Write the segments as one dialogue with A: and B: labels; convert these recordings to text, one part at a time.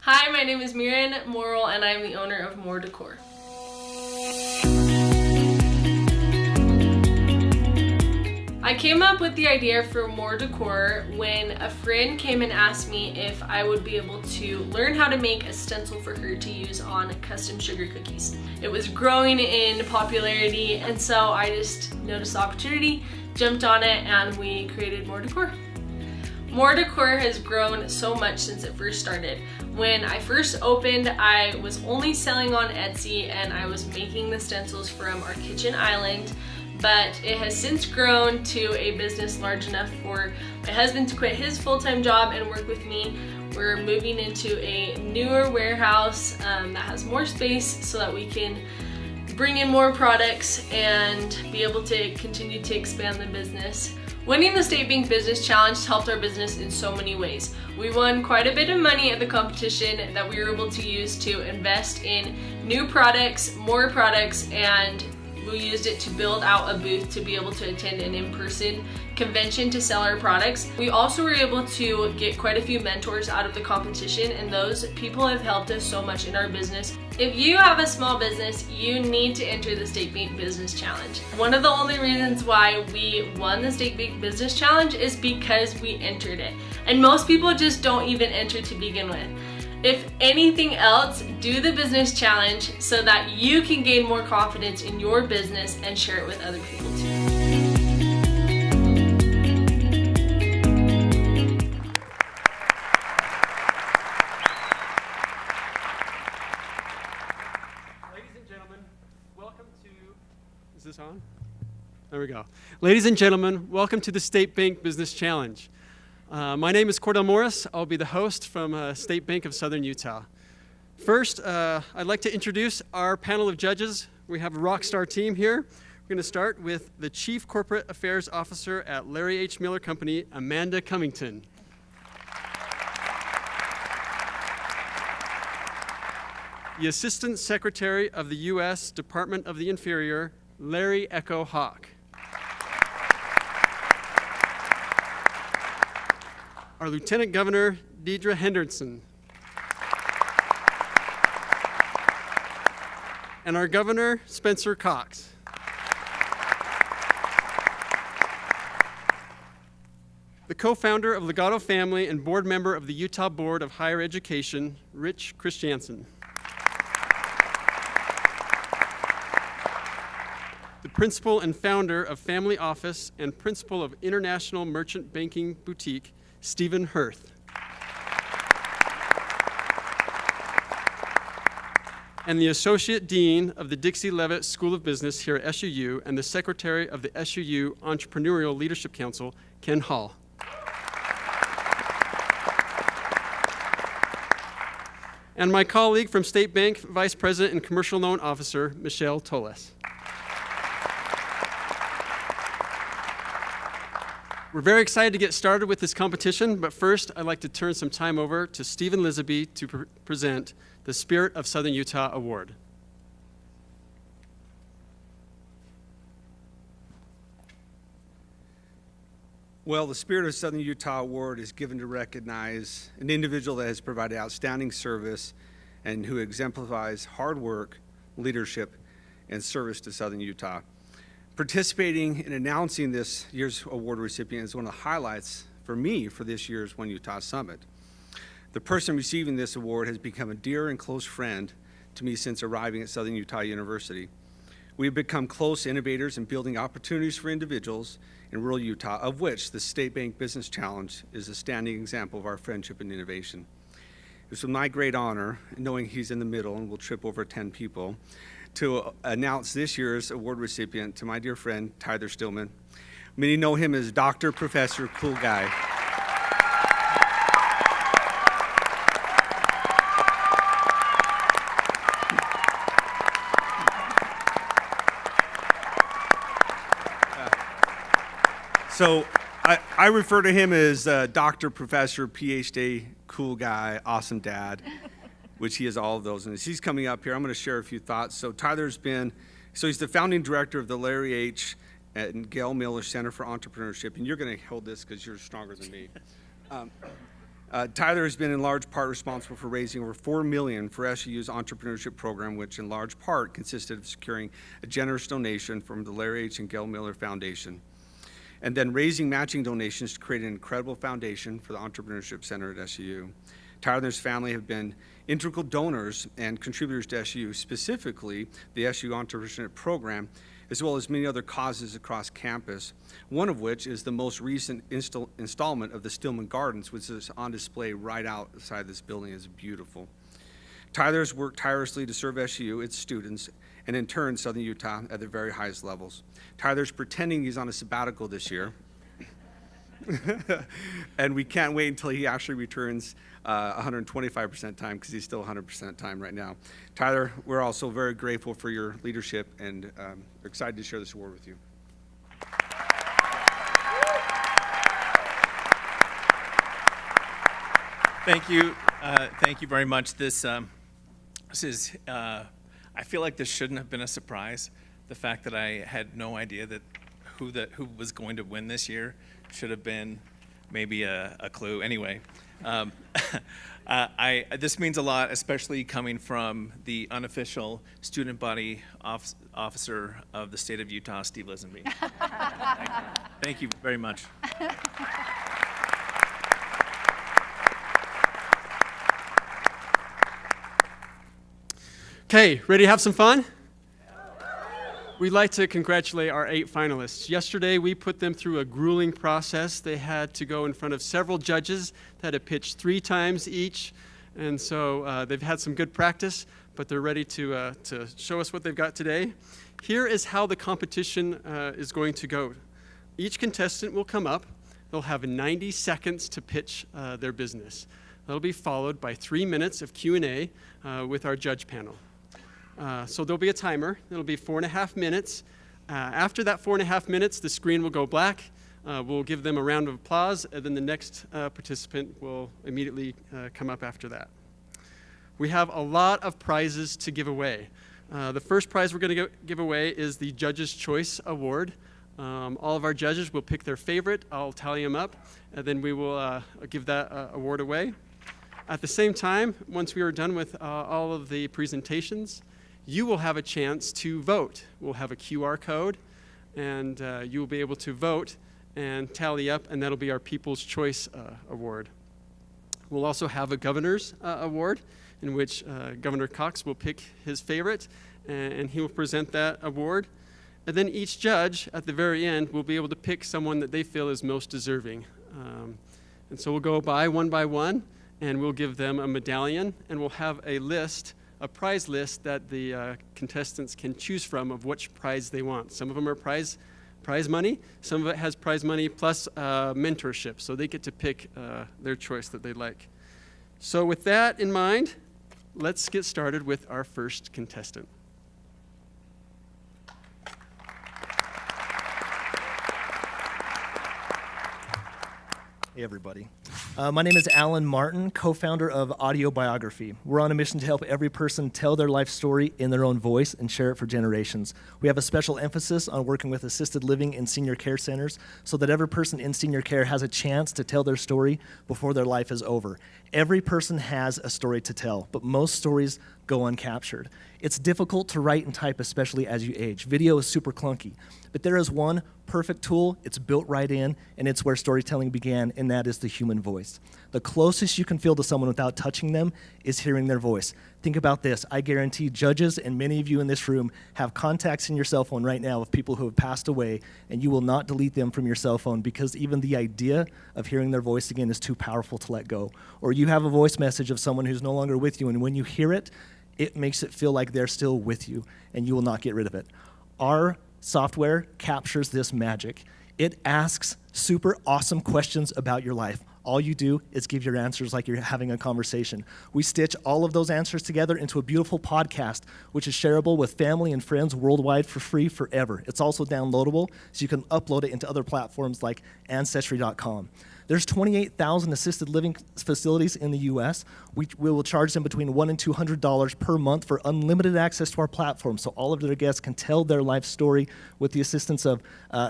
A: Hi, my name is Miran Morrill, and I'm the owner of More Decor. I came up with the idea for More Decor when a friend came and asked me if I would be able to learn how to make a stencil for her to use on custom sugar cookies. It was growing in popularity, and so I just noticed the opportunity, jumped on it, and we created More Decor. More Decor has grown so much since it first started. When I first opened, I was only selling on Etsy and I was making the stencils from our kitchen island, but it has since grown to a business large enough for my husband to quit his full-time job and work with me. We're moving into a newer warehouse that has more space so that we can bring in more products and be able to continue to expand the business. Winning the State Bank Business Challenge helped our business in so many ways. We won quite a bit of money at the competition that we were able to use to invest in new products, more products, and we used it to build out a booth to be able to attend an in-person convention to sell our products. We also were able to get quite a few mentors out of the competition, and those people have helped us so much in our business. If you have a small business, you need to enter the State Bank Business Challenge. One of the only reasons why we won the State Bank Business Challenge is because we entered it. And most people just don't even enter to begin with. If anything else, do the business challenge so that you can gain more confidence in your business and share it with other people too.
B: Ladies and gentlemen, welcome to... Is this on? There we go. Ladies and gentlemen, welcome to the State Bank Business Challenge. My name is Cordell Morris. I'll be the host from State Bank of Southern Utah. First, I'd like to introduce our panel of judges. We have a rock star team here. We're going to start with the Chief Corporate Affairs Officer at Larry H. Miller Company, Amanda Cummington. The Assistant Secretary of the U.S. Department of the Interior, Larry Echo Hawk. Our Lieutenant Governor, Deidre Henderson. And our Governor, Spencer Cox. The co-founder of Legato Family and board member of the Utah Board of Higher Education, Rich Christiansen. The principal and founder of Family Office and principal of International Merchant Banking Boutique, Stephen Hirth. And the Associate Dean of the Dixie Levitt School of Business here at SUU and the Secretary of the SUU Entrepreneurial Leadership Council, Ken Hall. And my colleague from State Bank, Vice President and Commercial Loan Officer, Michelle Toles. We're very excited to get started with this competition, but first I'd like to turn some time over to Stephen Lisabee to present the Spirit of Southern Utah Award.
C: Well, the Spirit of Southern Utah Award is given to recognize an individual that has provided outstanding service and who exemplifies hard work, leadership, and service to Southern Utah. Participating in announcing this year's award recipient is one of the highlights for me for this year's One Utah Summit. The person receiving this award has become a dear and close friend to me since arriving at Southern Utah University. We have become close innovators in building opportunities for individuals in rural Utah, of which the State Bank Business Challenge is a standing example of our friendship and innovation. It was my great honor, knowing he's in the middle and will trip over 10 people, to announce this year's award recipient to my dear friend, Tyler Stillman. Many know him as Dr. Professor Cool Guy. So I refer to him as Dr. Professor, PhD, Cool Guy, Awesome Dad, which he is all of those. And as he's coming up here, I'm going to share a few thoughts. So he's the founding director of the Larry H. and Gail Miller Center for Entrepreneurship. And you're going to hold this because you're stronger than me. Tyler has been in large part responsible for raising over $4 million for SU's entrepreneurship program, which in large part consisted of securing a generous donation from the Larry H. and Gail Miller Foundation, and then raising matching donations to create an incredible foundation for the Entrepreneurship Center at SU. Tyler and his family have been integral donors and contributors to SU, specifically the SU Entrepreneurship Program, as well as many other causes across campus, one of which is the most recent installment of the Stillman Gardens, which is on display right outside this building. It's beautiful. Tyler has worked tirelessly to serve SU, its students, and in turn, Southern Utah at the very highest levels. Tyler's pretending he's on a sabbatical this year, and we can't wait until he actually returns 125% time, because he's still 100% time right now. Tyler, we're also very grateful for your leadership and excited to share this award with you.
D: Thank you. Thank you very much. This is, I feel like this shouldn't have been a surprise. The fact that I had no idea that who was going to win this year should have been maybe a clue. Anyway, this means a lot, especially coming from the unofficial student body officer of the state of Utah, Steve Lisenby. Thank you very much.
B: Okay, ready to have some fun? We'd like to congratulate our 8 finalists. Yesterday, we put them through a grueling process. They had to go in front of several judges that had to pitch 3 times each. And so they've had some good practice, but they're ready to show us what they've got today. Here is how the competition is going to go. Each contestant will come up. They'll have 90 seconds to pitch their business. That'll be followed by 3 minutes of Q&A with our judge panel. So there'll be a timer. It'll be 4.5 minutes. After that 4.5 minutes, the screen will go black. We'll give them a round of applause, and then the next participant will immediately come up after that. We have a lot of prizes to give away. The first prize we're going to give away is the Judge's Choice Award. All of our judges will pick their favorite. I'll tally them up, and then we will give that award away. At the same time, once we are done with all of the presentations, you will have a chance to vote. We'll have a QR code, and you will be able to vote and tally up, and that'll be our People's Choice Award. We'll also have a Governor's Award, in which Governor Cox will pick his favorite, and he will present that award. And then each judge, at the very end, will be able to pick someone that they feel is most deserving. And so we'll go by one, and we'll give them a medallion, and we'll have a prize list that the contestants can choose from of which prize they want. Some of them are prize money. Some of it has prize money plus mentorship, so they get to pick their choice that they like. So with that in mind, let's get started with our first contestant.
E: Hey everybody. My name is Alan Martin, co-founder of Audio Biography. We're on a mission to help every person tell their life story in their own voice and share it for generations. We have a special emphasis on working with assisted living and senior care centers so that every person in senior care has a chance to tell their story before their life is over. Every person has a story to tell, but most stories go uncaptured. It's difficult to write and type, especially as you age. Video is super clunky, but there is one perfect tool. It's built right in, and it's where storytelling began, and that is the human voice. The closest you can feel to someone without touching them is hearing their voice. Think about this. I guarantee judges and many of you in this room have contacts in your cell phone right now of people who have passed away, and you will not delete them from your cell phone because even the idea of hearing their voice again is too powerful to let go. Or you have a voice message of someone who's no longer with you, and when you hear it, it makes it feel like they're still with you, and you will not get rid of it. Our software captures this magic. It asks super awesome questions about your life. All you do is give your answers like you're having a conversation. We stitch all of those answers together into a beautiful podcast, which is shareable with family and friends worldwide for free forever. It's also downloadable, so you can upload it into other platforms like Ancestry.com. There's 28,000 assisted living facilities in the U.S. We will charge them between $100 and $200 per month for unlimited access to our platform, so all of their guests can tell their life story with the assistance of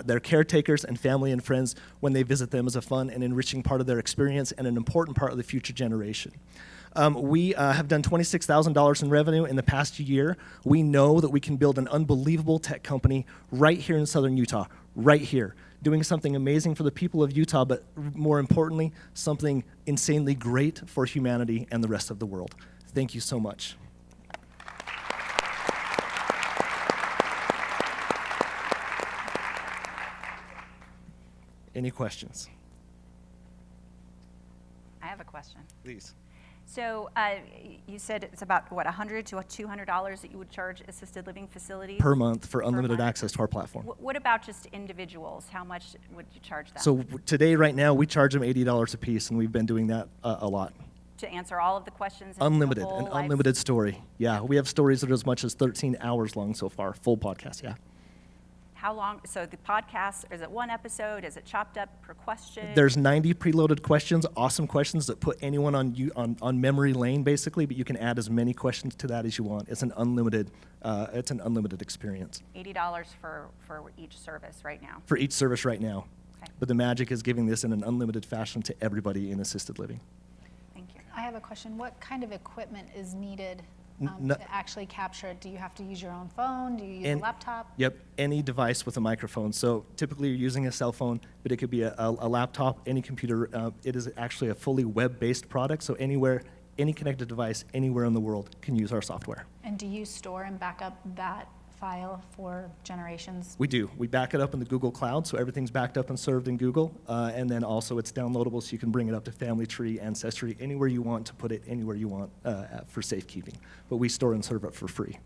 E: their caretakers and family and friends when they visit them as a fun and enriching part of their experience and an important part of the future generation. We have done $26,000 in revenue in the past year. We know that we can build an unbelievable tech company right here in Southern Utah, right here, doing something amazing for the people of Utah, but more importantly, something insanely great for humanity and the rest of the world. Thank you so much. Any questions?
F: I have a question.
E: Please.
F: So you said it's about, what, $100 to $200 that you would charge assisted living facilities?
E: Per month for unlimited
F: month.
E: access to our platform.
F: What about just individuals? How much would you charge them?
E: So today, right now, we charge them $80 a piece, and we've been doing that a lot.
F: To answer all of the questions? and
E: Unlimited,
F: the whole
E: an
F: life-
E: unlimited story. Yeah, we have stories that are as much as 13 hours long so far, full podcast, yeah.
F: How long, so the podcast, is it one episode? Is it chopped up per question?
E: There's 90 preloaded questions, awesome questions that put anyone on memory lane, basically, but you can add as many questions to that as you want. It's an unlimited experience.
F: $80 for each service right now.
E: For each service right now.
F: Okay.
E: But the magic is giving this in an unlimited fashion to everybody in assisted living.
F: Thank you.
G: I have a question. What kind of equipment is needed
E: No-
G: to actually capture it? Do you have to use your own phone? Do you use a
E: And-
G: laptop?
E: Yep, any device with a microphone. So typically you're using a cell phone, but it could be a laptop, any computer. It is actually a fully web-based product, so anywhere, any connected device, anywhere in the world can use our software.
G: And do you store and back up that file for generations?
E: We do. We back it up in the Google Cloud, so everything's backed up and served in Google. And then also it's downloadable, so you can bring it up to Family Tree, Ancestry, anywhere you want to put it, anywhere you want for safekeeping. But we store and serve it for free.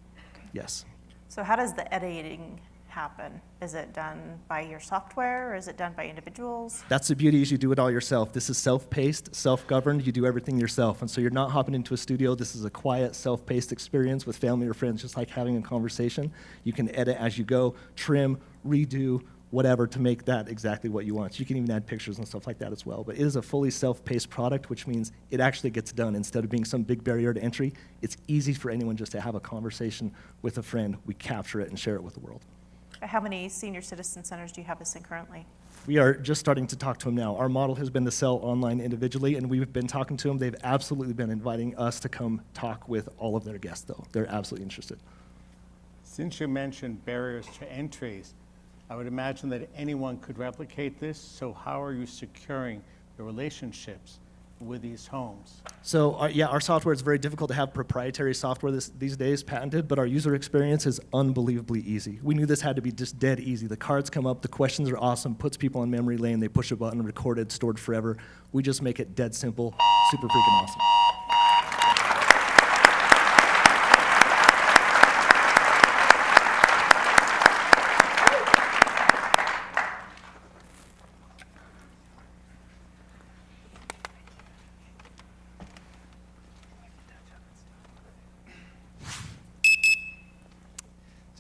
E: Yes.
H: So how does the editing happen? Is it done by your software, or is it done by individuals?
E: That's the beauty, is you do it all yourself. This is self-paced, self-governed. You do everything yourself. And so you're not hopping into a studio. This is a quiet, self-paced experience with family or friends, just like having a conversation. You can edit as you go, trim, redo, whatever, to make that exactly what you want. You can even add pictures and stuff like that as well. But it is a fully self-paced product, which means it actually gets done. Instead of being some big barrier to entry, it's easy for anyone just to have a conversation with a friend. We capture it and share it with the world.
H: How many senior citizen centers do you have this in currently?
E: We are just starting to talk to them now. Our model has been to sell online individually, and we've been talking to them. They've absolutely been inviting us to come talk with all of their guests, though. They're absolutely interested.
I: Since you mentioned barriers to entries, I would imagine that anyone could replicate this. So how are you securing the relationships with these homes?
E: So, our software is very difficult to have proprietary software these days, patented, but our user experience is unbelievably easy. We knew this had to be just dead easy. The cards come up, the questions are awesome, puts people on memory lane, they push a button, recorded, stored forever. We just make it dead simple, super freaking awesome.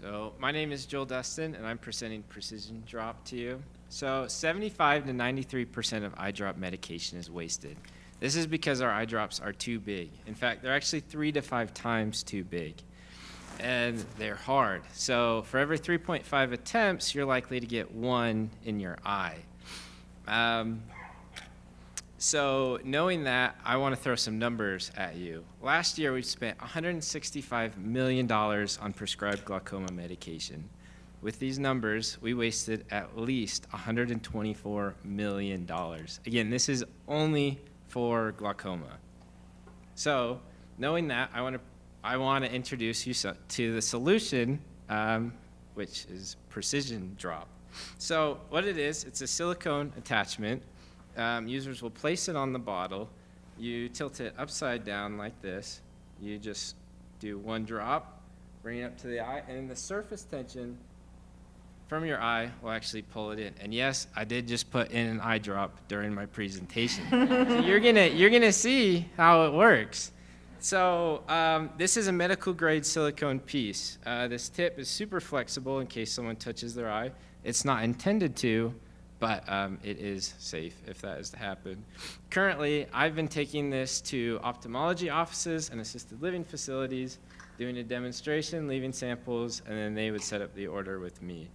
J: So my name is Joel Dustin, and I'm presenting Precision Drop to you. So 75 to 93% of eye drop medication is wasted. This is because our eye drops are too big. In fact, they're actually 3 to 5 times too big. And they're hard. So for every 3.5 attempts, you're likely to get 1 in your eye. So knowing that, I want to throw some numbers at you. Last year, we spent $165 million on prescribed glaucoma medication. With these numbers, we wasted at least $124 million. Again, this is only for glaucoma. So knowing that, I want to introduce you to the solution, which is Precision Drop. So what it is, it's a silicone attachment. Users will place it on the bottle. You tilt it upside down like this. You just do 1 drop, bring it up to the eye, and the surface tension from your eye will actually pull it in. And yes, I did just put in an eye drop during my presentation. So you're gonna see how it works. So this is a medical grade silicone piece. This tip is super flexible in case someone touches their eye. It's not intended to, but it is safe if that is to happen. Currently, I've been taking this to ophthalmology offices and assisted living facilities, doing a demonstration, leaving samples, and then they would set up the order with me.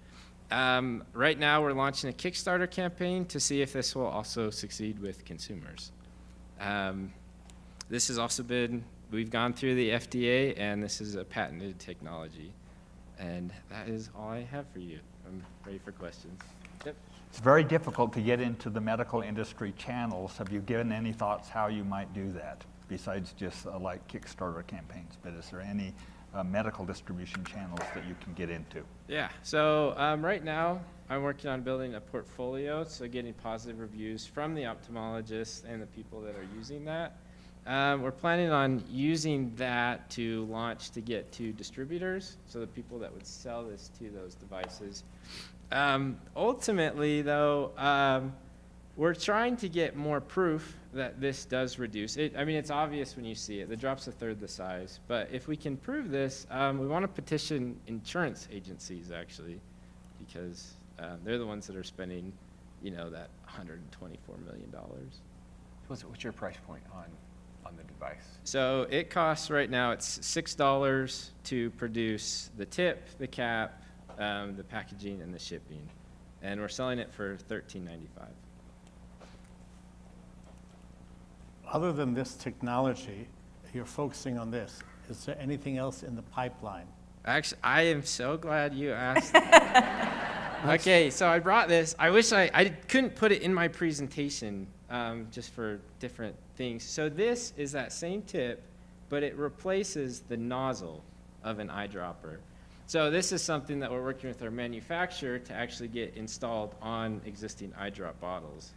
J: Right now, we're launching a Kickstarter campaign to see if this will also succeed with consumers. This has also been, we've gone through the FDA, and this is a patented technology. And that is all I have for you. I'm ready for questions. Yep.
K: It's very difficult to get into the medical industry channels. Have you given any thoughts how you might do that, besides just like Kickstarter campaigns? But is there any medical distribution channels that you can get into?
J: Yeah, so right now I'm working on building a portfolio, so getting positive reviews from the ophthalmologists and the people that are using that. We're planning on using that to launch to get to distributors, so the people that would sell this to those devices. Ultimately, though, we're trying to get more proof that this does reduce it. I mean, it's obvious when you see it. The drop's a third the size. But if we can prove this, we want to petition insurance agencies, actually, because they're the ones that are spending, you know, that $124 million.
L: What's your price point on the device?
J: So it costs right now, it's $6 to produce the tip, the cap, the packaging, and the shipping. And we're selling it for $13.95.
I: Other than this technology, you're focusing on this. Is there anything else in the pipeline?
J: Actually, I am so glad you asked. Okay, so I brought this. I wish I couldn't put it in my presentation just for different things. So this is that same tip, but it replaces the nozzle of an eyedropper. So this is something that we're working with our manufacturer to actually get installed on existing eye drop bottles.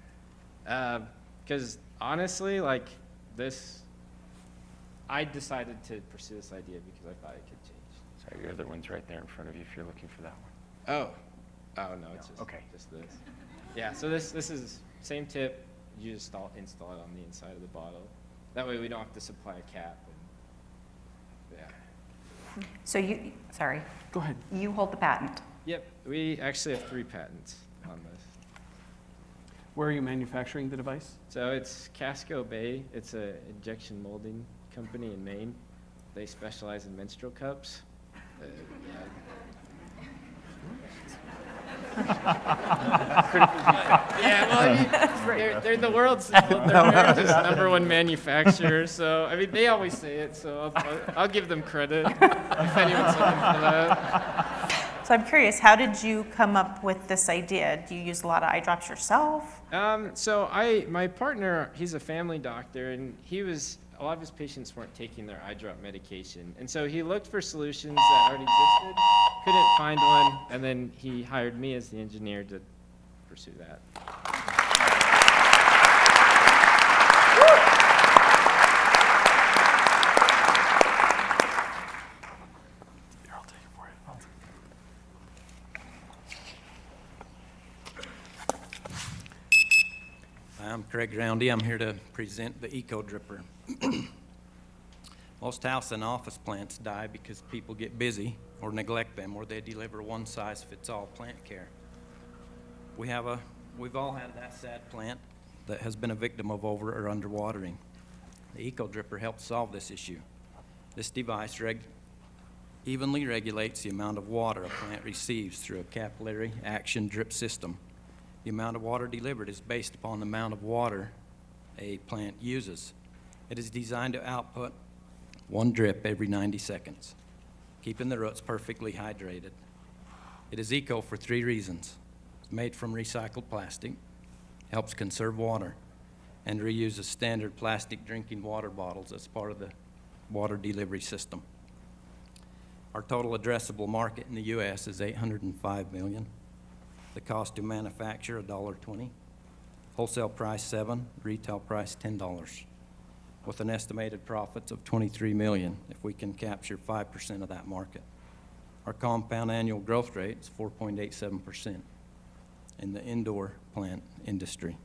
J: Because honestly, like this, I decided to pursue this idea because I thought it could change.
L: Sorry, your other one's right there in front of you if you're looking for that one.
J: Oh no, it's just,
L: okay.
J: Just this. Yeah, so this is same tip. You just install it on the inside of the bottle. That way we don't have to supply a cap. And, yeah.
F: So sorry.
B: Go ahead.
F: You hold the patent.
J: Yep, we actually have 3 patents on this.
B: Where are you manufacturing the device?
J: So it's Casco Bay. It's an injection molding company in Maine. They specialize in menstrual cups. Yeah, well, I mean, they're the world's largest #1 manufacturer. So I mean, they always say it. So I'll give them credit if anyone's looking for that.
H: So I'm curious, how did you come up with this idea? Do you use a lot of eye drops yourself?
J: So my partner, he's a family doctor, and a lot of his patients weren't taking their eye drop medication. And so he looked for solutions that already existed, couldn't find one, and then he hired me as the engineer to pursue that.
B: I'll take it for you.
M: I'm Craig Roundy. I'm here to present the Eco Dripper. Most house and office plants die because people get busy or neglect them, or they deliver one-size-fits-all plant care. We've all had that sad plant that has been a victim of over or underwatering. The Eco Dripper helps solve this issue. This device evenly regulates the amount of water a plant receives through a capillary action drip system. The amount of water delivered is based upon the amount of water a plant uses. It is designed to output 1 drip every 90 seconds, keeping the roots perfectly hydrated. It is eco for 3 reasons. It's made from recycled plastic, helps conserve water, and reuses standard plastic drinking water bottles as part of the water delivery system. Our total addressable market in the U.S. is $805 million. The cost to manufacture, $1.20. Wholesale price $7, retail price $10, with an estimated profits of $23 million if we can capture 5% of that market. Our compound annual growth rate is 4.87% in the indoor plant industry.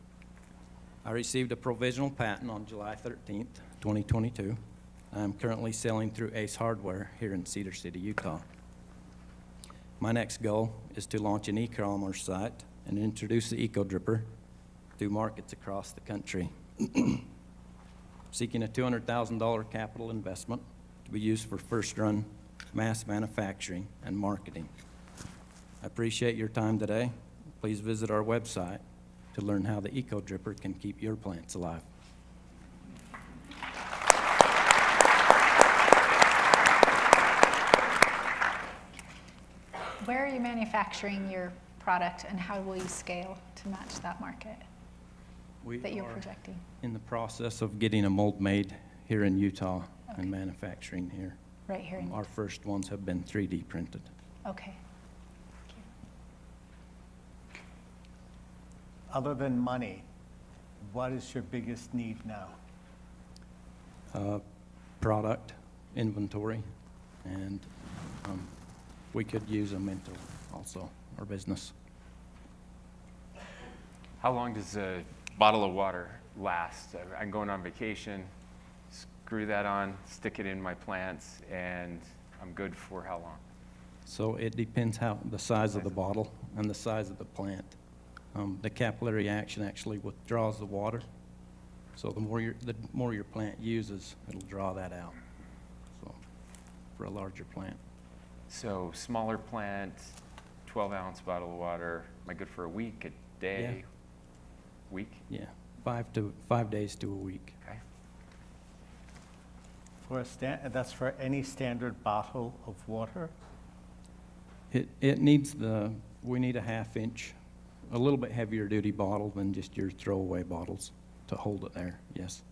M: I received a provisional patent on July 13th, 2022. I am currently selling through Ace Hardware here in Cedar City, Utah. My next goal is to launch an e-commerce site and introduce the Eco Dripper to markets across the country. Seeking a $200,000 capital investment to be used for first-run mass manufacturing and marketing. I appreciate your time today. Please visit our website to learn how the Eco Dripper can keep your plants alive.
G: Where are you manufacturing your product, and how will you scale to match that market
M: We
G: that you're
M: are
G: projecting?
M: in the process of getting a mold made here in Utah and manufacturing here.
G: Right here in
M: Our first ones have been 3D printed.
G: Okay.
I: Other than money, what is your biggest need now?
M: Product, inventory, and we could use a mentor also, our business.
L: How long does a bottle of water last? I'm going on vacation, screw that on, stick it in my plants, and I'm good for how long?
M: So it depends how the size of the bottle and the size of the plant. The capillary action actually withdraws the water. So the more your plant uses, it'll draw that out. So for a larger plant.
L: So smaller plant, 12-ounce bottle of water, am I good for a week, a day, week?
M: Yeah, 5 days to a week.
L: Okay.
I: That's for any standard bottle of water?
M: It needs we need a 1/2 inch, a little bit heavier duty bottle than just your throwaway bottles to hold it there, yes.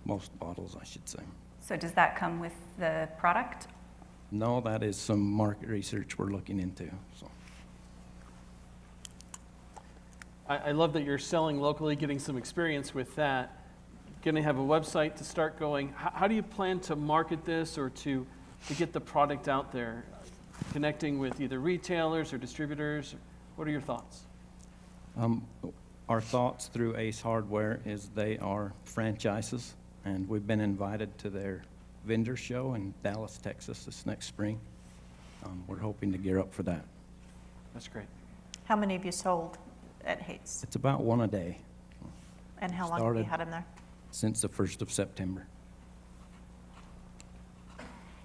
M: Most bottles, I should say.
F: So does that come with the product?
M: No, that is some market research we're looking into, so.
B: I love that you're selling locally, getting some experience with that. Going to have a website to start going. How do you plan to market this or to get the product out there? Connecting with either retailers or distributors? What are your thoughts?
M: Our thoughts through Ace Hardware is they are franchises, and we've been invited to their vendor show in Dallas, Texas this next spring. We're hoping to gear up for that.
B: That's great.
H: How many have you sold at Hates?
M: It's about one a day.
H: And how long have you had them there?
M: Since the 1st of September.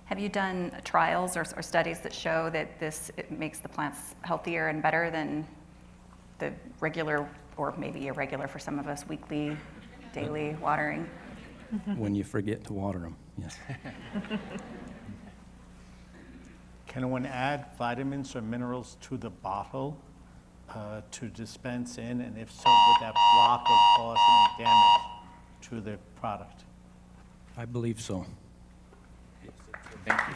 F: Have you done trials or studies that show that it makes the plants healthier and better than the regular, or maybe irregular for some of us, weekly, daily watering?
M: When you forget to water them, yes.
I: Can one add vitamins or minerals to the bottle to dispense in? And if so, would that block or cause any damage to the product?
M: I believe so.
L: Thank you.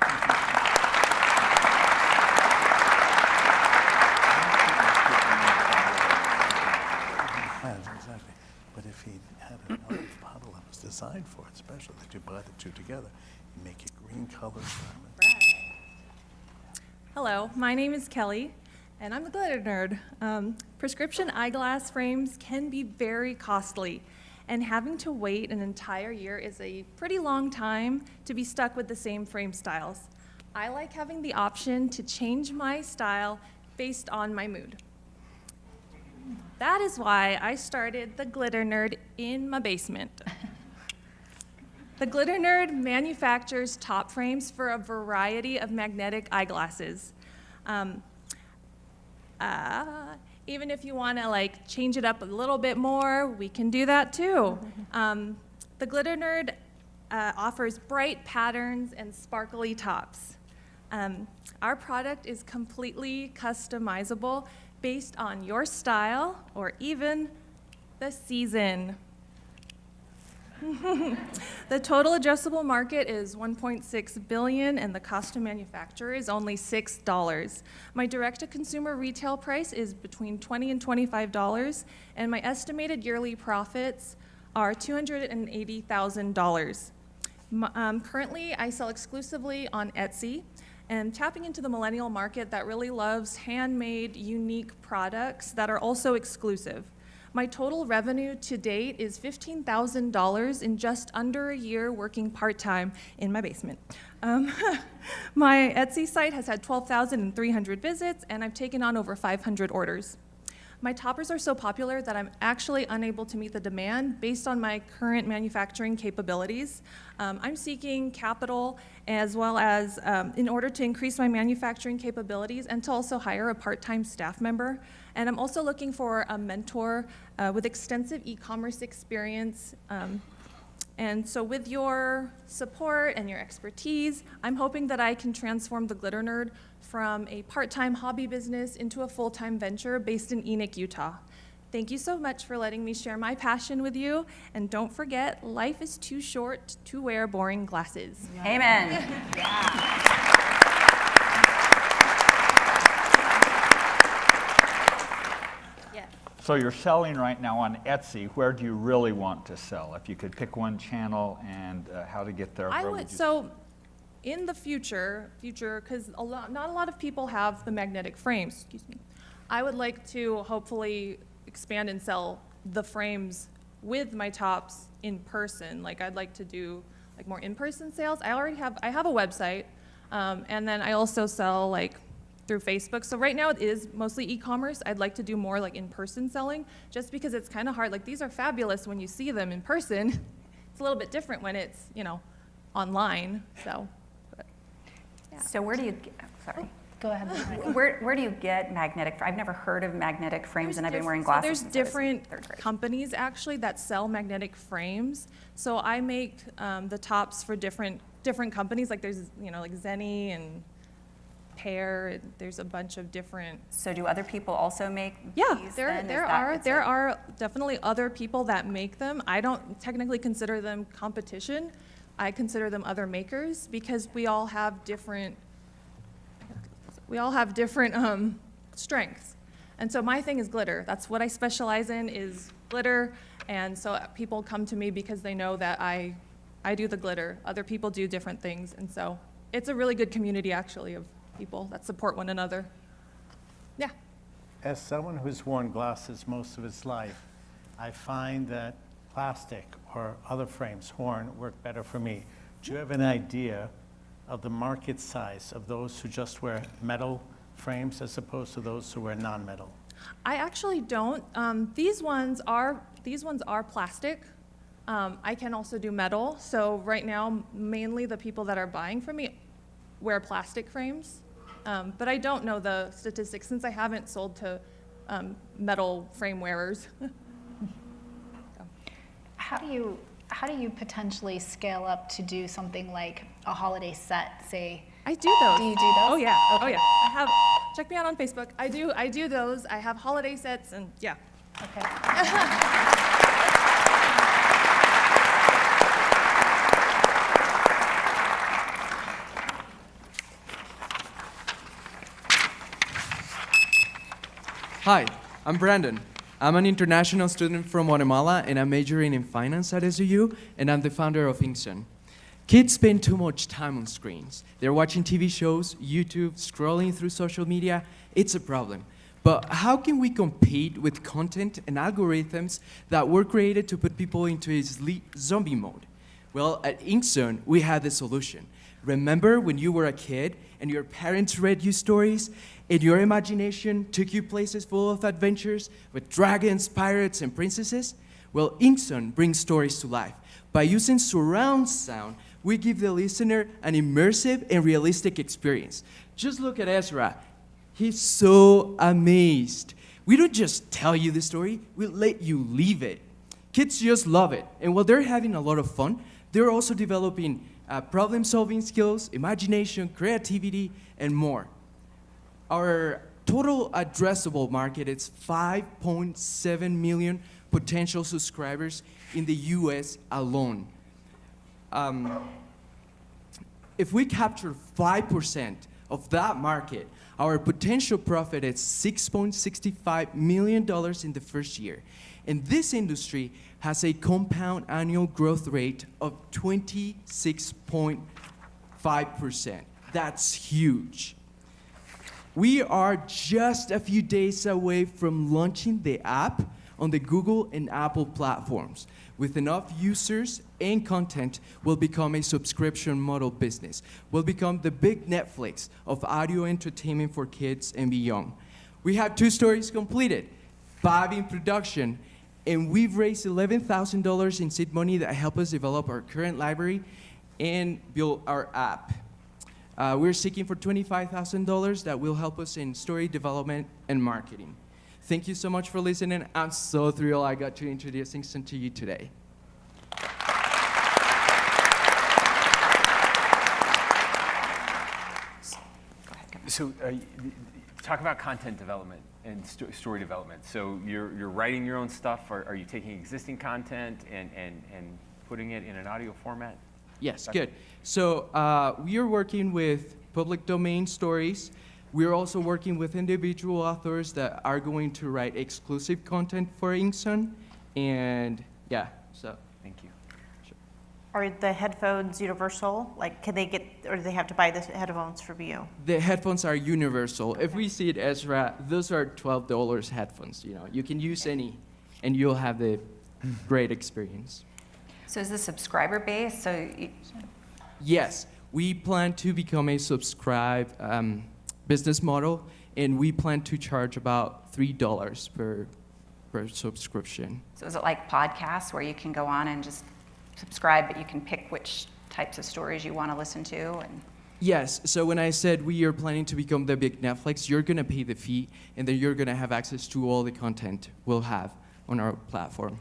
N: Exactly. But if he had another bottle that was designed for it, special, that you buy the two together, you make it green color.
O: Hello, my name is Kelly, and I'm the glitter nerd. Prescription eyeglass frames can be very costly, and having to wait an entire year is a pretty long time to be stuck with the same frame styles. I like having the option to change my style based on my mood. That is why I started the Glitter Nerd in my basement. The Glitter Nerd manufactures top frames for a variety of magnetic eyeglasses. Even if you want to change it up a little bit more, we can do that too. The Glitter Nerd offers bright patterns and sparkly tops. Our product is completely customizable based on your style or even the season. The total addressable market is $1.6 billion, and the cost to manufacture is only $6. My direct-to-consumer retail price is between $20 and $25, and my estimated yearly profits are $280,000. Currently, I sell exclusively on Etsy, and tapping into the millennial market that really loves handmade, unique products that are also exclusive. My total revenue to date is $15,000 in just under a year working part-time in my basement. My Etsy site has had 12,300 visits, and I've taken on over 500 orders. My toppers are so popular that I'm actually unable to meet the demand based on my current manufacturing capabilities. I'm seeking capital as well as in order to increase my manufacturing capabilities and to also hire a part-time staff member. And I'm also looking for a mentor with extensive e-commerce experience. And so with your support and your expertise, I'm hoping that I can transform the Glitter Nerd from a part-time hobby business into a full-time venture based in Enoch, Utah. Thank you so much for letting me share my passion with you. And don't forget, life is too short to wear boring glasses.
F: Amen.
K: So you're selling right now on Etsy. Where do you really want to sell? If you could pick one channel and how to get there, where would you?
O: So in the future, because not a lot of people have the magnetic frames, excuse me. I would like to hopefully expand and sell the frames with my tops in person. Like I'd like to do like more in-person sales. I have a website, and then I also sell like through Facebook. So right now it is mostly e-commerce. I'd like to do more like in-person selling just because it's kind of hard. Like these are fabulous when you see them in person. It's a little bit different when it's, online, so. But, yeah.
F: So where do you, sorry.
G: Go ahead.
F: Where do you get magnetic? I've never heard of magnetic frames, and I've been wearing glasses.
O: So there's different companies actually that sell magnetic frames. So I make the tops for different companies. Like there's like Zenny and Pear. There's a bunch of different.
F: So do other people also make
O: Yeah,
F: these?
O: there are definitely other people that make them. I don't technically consider them competition. I consider them other makers because we all have different strengths. And so my thing is glitter. That's what I specialize in, is glitter. And so people come to me because they know that I do the glitter. Other people do different things. And so it's a really good community actually of people that support one another. Yeah.
I: As someone who's worn glasses most of his life, I find that plastic or other frames, horn, work better for me. Do you have an idea of the market size of those who just wear metal frames as opposed to those who wear non-metal?
O: I actually don't. These ones are plastic. I can also do metal. So right now, mainly the people that are buying from me wear plastic frames. But I don't know the statistics since I haven't sold to metal frame wearers.
G: How do you potentially scale up to do something like a holiday set, say?
O: I do those.
G: Do you do those?
O: Oh yeah.
G: Okay.
O: Oh yeah. I have. Check me out on Facebook. I do those. I have holiday sets and yeah.
G: Okay.
P: Hi, I'm Brandon. I'm an international student from Guatemala, and I'm majoring in finance at SUU, and I'm the founder of Inkson. Kids spend too much time on screens. They're watching TV shows, YouTube, scrolling through social media. It's a problem. But how can we compete with content and algorithms that were created to put people into a sleep zombie mode? Well, at Inkson, we had the solution. Remember when you were a kid and your parents read you stories and your imagination took you places full of adventures with dragons, pirates, and princesses? Well, Inkson brings stories to life. By using surround sound, we give the listener an immersive and realistic experience. Just look at Ezra. He's so amazed. We don't just tell you the story, we let you live it. Kids just love it. And while they're having a lot of fun, they're also developing problem-solving skills, imagination, creativity, and more. Our total addressable market is 5.7 million potential subscribers in the US alone. If we capture 5% of that market, our potential profit is $6.65 million in the first year. And this industry has a compound annual growth rate of 26.5%. That's huge. We are just a few days away from launching the app on the Google and Apple platforms. With enough users and content, we'll become a subscription model business. We'll become the big Netflix of audio entertainment for kids and beyond. We have 2 stories completed. 5 in production, and we've raised $11,000 in seed money that help us develop our current library and build our app. We're seeking for $25,000 that will help us in story development and marketing. Thank you so much for listening. I'm so thrilled I got to introduce Inkson to you today.
L: So talk about content development and story development. So you're writing your own stuff. Are you taking existing content and putting it in an audio format?
P: Yes, good. So we are working with public domain stories. We're also working with individual authors that are going to write exclusive content for Inkson. And yeah, so.
L: Thank you.
H: Are the headphones universal? Like, can they get, or do they have to buy the headphones from you?
P: The headphones are universal. If we see it, Ezra, those are $12 headphones. You know, you can use any, and you'll have the great experience.
F: So is this subscriber base? So
P: Yes, we plan to become a subscribe business model, and we plan to charge about $3 per subscription.
F: So is it like podcasts where you can go on and just subscribe, but you can pick which types of stories you want to listen to? And
P: Yes, so when I said we are planning to become the big Netflix, you're going to pay the fee, and then you're going to have access to all the content we'll have on our platform.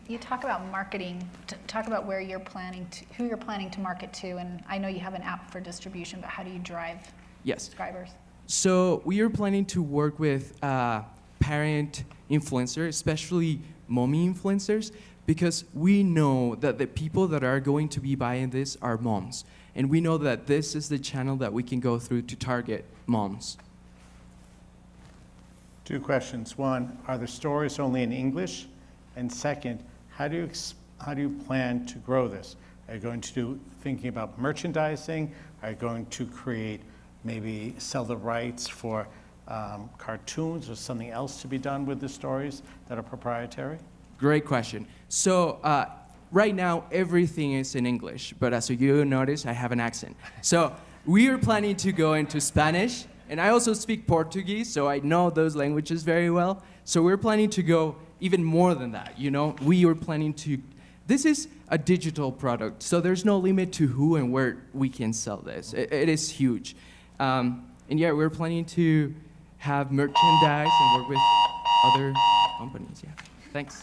G: You talk about marketing, talk about where you're planning to, who you're planning to market to, and I know you have an app for distribution, but how do you drive subscribers?
P: So we are planning to work with parent influencers, especially mommy influencers, because we know that the people that are going to be buying this are moms. And we know that this is the channel that we can go through to target moms.
I: 2 questions. One, are the stories only in English? And second, how do you plan to grow this? Are you going to do thinking about merchandising? Are you going to create, maybe sell the rights for cartoons or something else to be done with the stories that are proprietary?
P: Great question. So right now, everything is in English, but as you notice, I have an accent. So we are planning to go into Spanish, and I also speak Portuguese, so I know those languages very well. So we're planning to go even more than that, you know? We are planning to, this is a digital product, so there's no limit to who and where we can sell this. It is huge. And yeah, we're planning to have merchandise and work with other companies, yeah. Thanks.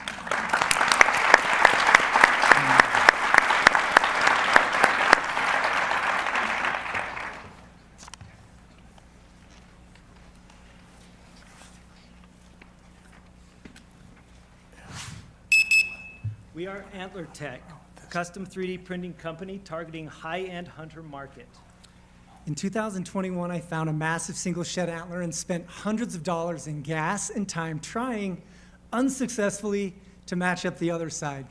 Q: We are Antler Tech, a custom 3D printing company targeting high-end hunter market.
R: In 2021, I found a massive single shed antler and spent hundreds of dollars in gas and time trying unsuccessfully to match up the other side.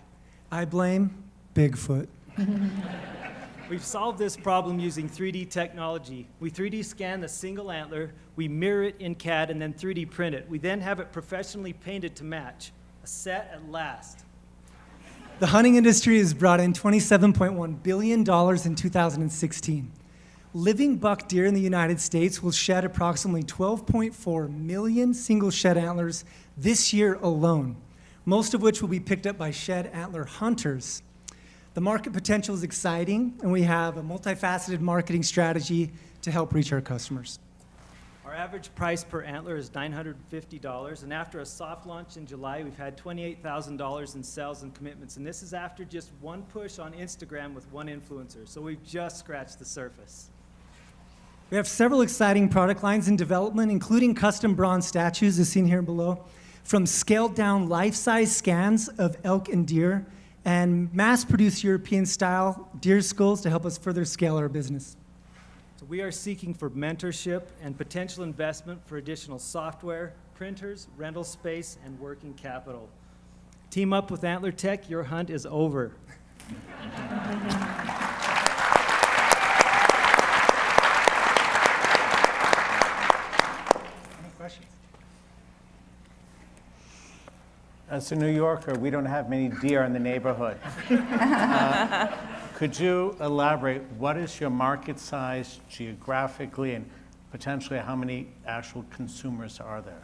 R: I blame Bigfoot.
Q: We've solved this problem using 3D technology. We 3D scan the single antler, we mirror it in CAD, and then 3D print it. We then have it professionally painted to match. A set at last.
R: The hunting industry has brought in $27.1 billion in 2016. Living buck deer in the United States will shed approximately 12.4 million single shed antlers this year alone, most of which will be picked up by shed antler hunters. The market potential is exciting, and we have a multifaceted marketing strategy to help reach our customers.
Q: Our average price per antler is $950, and after a soft launch in July, we've had $28,000 in sales and commitments, and this is after just one push on Instagram with one influencer, so we've just scratched the surface.
R: We have several exciting product lines in development, including custom bronze statues, as seen here below, from scaled-down life-size scans of elk and deer, and mass-produced European-style deer skulls to help us further scale our business.
Q: So we are seeking for mentorship and potential investment for additional software, printers, rental space, and working capital. Team up with Antler Tech, your hunt is over.
R: Any questions?
I: As a New Yorker, we don't have many deer in the neighborhood. Could you elaborate, what is your market size geographically, and potentially how many actual consumers are there?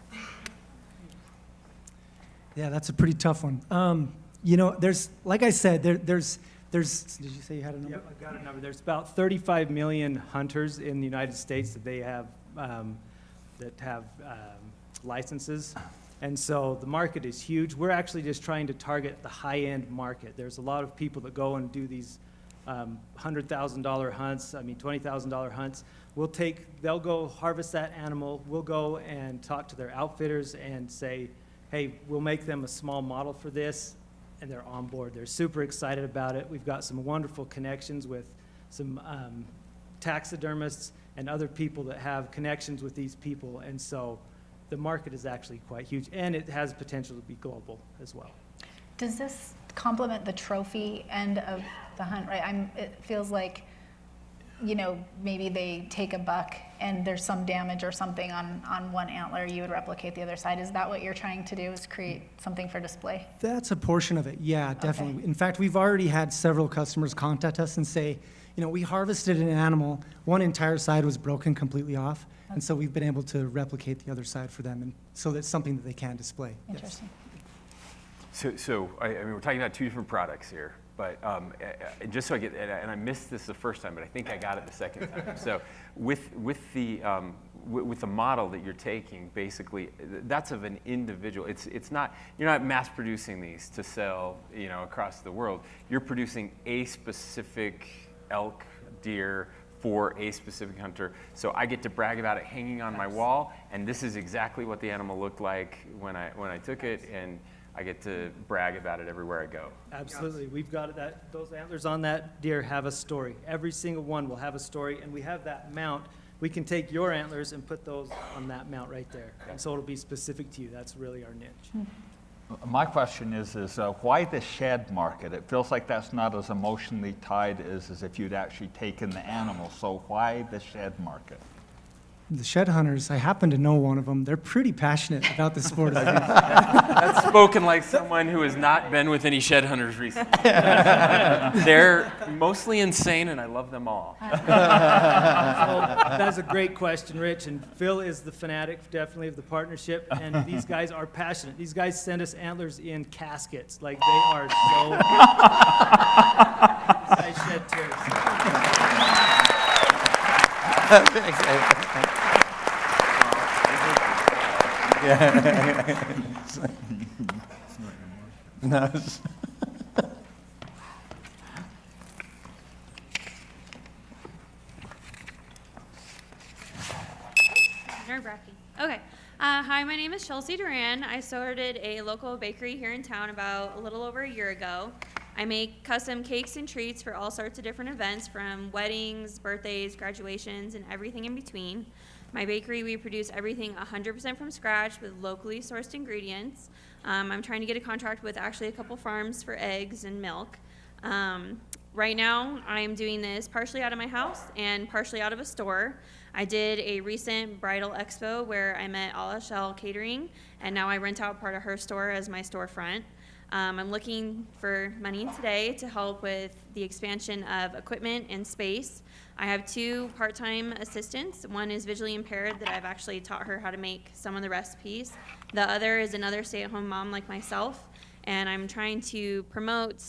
R: Yeah, that's a pretty tough one. You know, there's, like I said, there's, did you say you had a number?
Q: Yep, I've got a number. There's about 35 million hunters in the United States that they have, licenses. And so the market is huge. We're actually just trying to target the high-end market. There's a lot of people that go and do these $100,000 hunts, $20,000 hunts. They'll go harvest that animal. We'll go and talk to their outfitters and say, hey, we'll make them a small model for this, and they're on board. They're super excited about it. We've got some wonderful connections with some taxidermists and other people that have connections with these people, and so the market is actually quite huge, and it has potential to be global as well.
G: Does this complement the trophy end of the hunt, right? It feels like, you know, maybe they take a buck and there's some damage or something on one antler, you would replicate the other side. Is that what you're trying to do, is create something for display?
R: That's a portion of it, yeah, definitely. Okay. In fact, we've already had several customers contact us and say, you know, we harvested an animal, one entire side was broken completely off, and so we've been able to replicate the other side for them, and so that's something that they can display.
G: Interesting.
R: Yes.
L: So I mean, we're talking about two different products here, but just so I get, and I missed this the first time, but I think I got it the second time. So with the model that you're taking, basically, that's of an individual. It's not, you're not mass producing these to sell, you know, across the world. You're producing a specific elk, deer, for a specific hunter. So I get to brag about it hanging on my wall, and this is exactly what the animal looked like when I took it, and I get to brag about it everywhere I go.
Q: Absolutely. We've got that. Those antlers on that deer have a story. Every single one will have a story, and we have that mount. We can take your antlers and put those on that mount right there. And so it'll be specific to you. That's really our niche.
K: My question is why the shed market? It feels like that's not as emotionally tied as if you'd actually taken the animal. So why the shed market?
R: The shed hunters, I happen to know one of them. They're pretty passionate about the sport.
L: That's spoken like someone who has not been with any shed hunters recently. They're mostly insane, and I love them all.
Q: So, that's a great question, Rich. And Phil is the fanatic, definitely, of the partnership. And these guys are passionate. These guys send us antlers in caskets. Like, they are so... These guys shed tears.
S: Nerve-wracking. Okay. Hi, my name is Chelsea Duran. I started a local bakery here in town about a little over a year ago. I make custom cakes and treats for all sorts of different events, from weddings, birthdays, graduations, and everything in between. My bakery, we produce everything 100% from scratch with locally sourced ingredients. I'm trying to get a contract with actually a couple farms for eggs and milk. Right now, I'm doing this partially out of my house and partially out of a store. I did a recent bridal expo where I met Ala Shell Catering, and now I rent out part of her store as my storefront. I'm looking for money today to help with the expansion of equipment and space. I have 2 part-time assistants. One is visually impaired that I've actually taught her how to make some of the recipes. The other is another stay-at-home mom like myself, and I'm trying to promote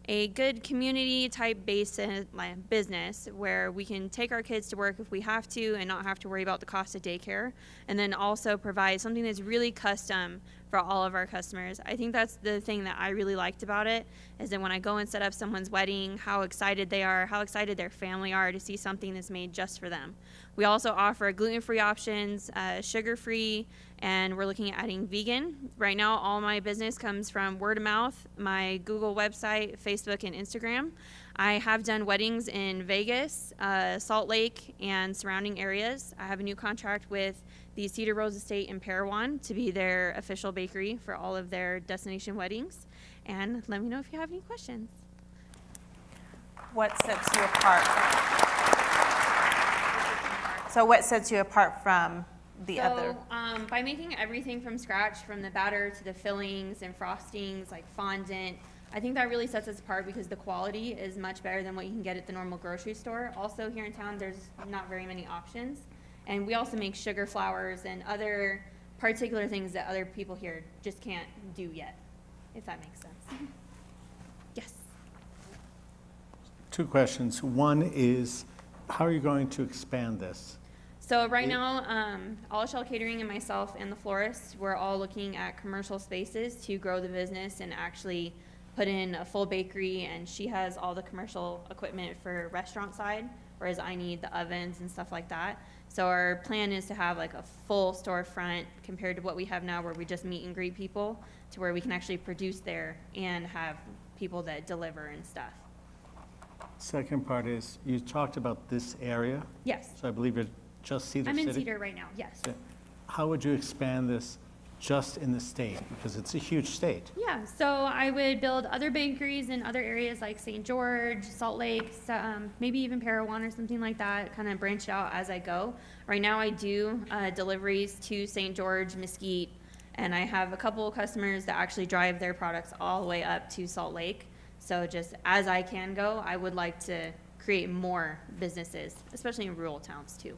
S: a good community type business where we can take our kids to work if we have to and not have to worry about the cost of daycare, and then also provide something that's really custom for all of our customers. I think that's the thing that I really liked about it, is that when I go and set up someone's wedding, how excited they are, how excited their family are to see something that's made just for them. We also offer gluten-free options, sugar-free, and we're looking at adding vegan. Right now, all my business comes from word of mouth, my Google website, Facebook, and Instagram. I have done weddings in Vegas, Salt Lake, and surrounding areas. I have a new contract with the Cedar Rose Estate in Parowan to be their official bakery for all of their destination weddings. And let me know if you have any questions.
H: What sets you apart? So what sets you apart from the other?
S: By making everything from scratch, from the batter to the fillings and frostings, like fondant, I think that really sets us apart because the quality is much better than what you can get at the normal grocery store. Also, here in town, there's not very many options. And we also make sugar flours and other particular things that other people here just can't do yet, if that makes sense. Yes.
I: Two questions. One is, how are you going to expand this?
S: So right now, All Shell Catering and myself and the florist, we're all looking at commercial spaces to grow the business and actually put in a full bakery, and she has all the commercial equipment for restaurant side, whereas I need the ovens and stuff like that. So our plan is to have like a full storefront compared to what we have now, where we just meet and greet people, to where we can actually produce there and have people that deliver and stuff.
I: Second part is, you talked about this area.
S: Yes.
I: So I believe you're just Cedar
S: I'm
I: City?
S: in Cedar right now, yes.
I: How would you expand this just in the state? Because it's a huge state.
S: Yeah, so I would build other bakeries in other areas like St. George, Salt Lake, maybe even Parowan or something like that, kind of branch out as I go. Right now I do deliveries to St. George, Mesquite, and I have a couple of customers that actually drive their products all the way up to Salt Lake. So just as I can go, I would like to create more businesses, especially in rural towns too.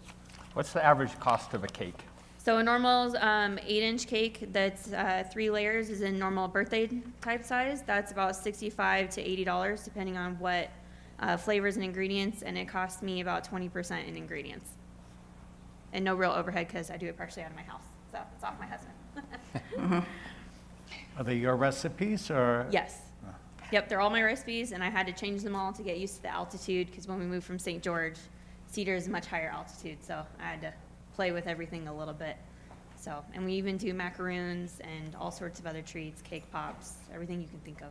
K: What's the average cost of a cake?
S: So a normal 8-inch cake that's 3 layers is in normal birthday type size. That's about $65 to $80 depending on what flavors and ingredients, and it costs me about 20% in ingredients. And no real overhead because I do it partially out of my house, so it's off my husband.
I: Are they your recipes or?
S: Yes. Yep, they're all my recipes, and I had to change them all to get used to the altitude because when we moved from St. George, Cedar is much higher altitude, so I had to play with everything a little bit. So, and we even do macaroons and all sorts of other treats, cake pops, everything you can think of.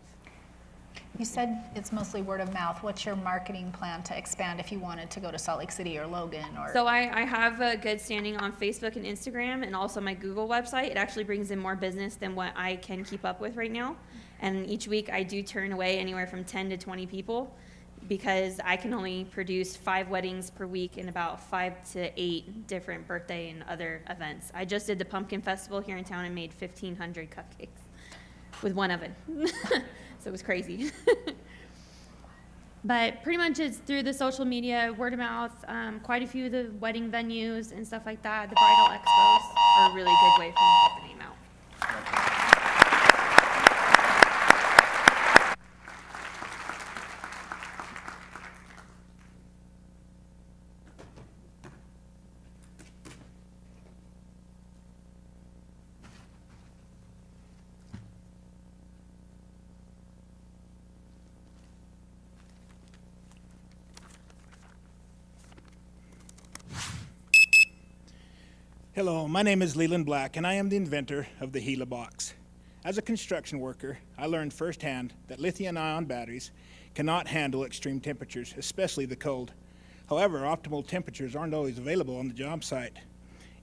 G: You said it's mostly word of mouth. What's your marketing plan to expand if you wanted to go to Salt Lake City or Logan? Or
S: So I have a good standing on Facebook and Instagram and also my Google website. It actually brings in more business than what I can keep up with right now. And each week I do turn away anywhere from 10 to 20 people because I can only produce 5 weddings per week and about 5 to 8 different birthday and other events. I just did the Pumpkin Festival here in town and made 1,500 cupcakes with one oven. So it was crazy. But pretty much it's through the social media, word of mouth, quite a few of the wedding venues and stuff like that. The bridal expos are a really good way for me to get the name out.
T: Hello, my name is Leland Black, and I am the inventor of the Gila box. As a construction worker, I learned firsthand that lithium-ion batteries cannot handle extreme temperatures, especially the cold. However, optimal temperatures aren't always available on the job site.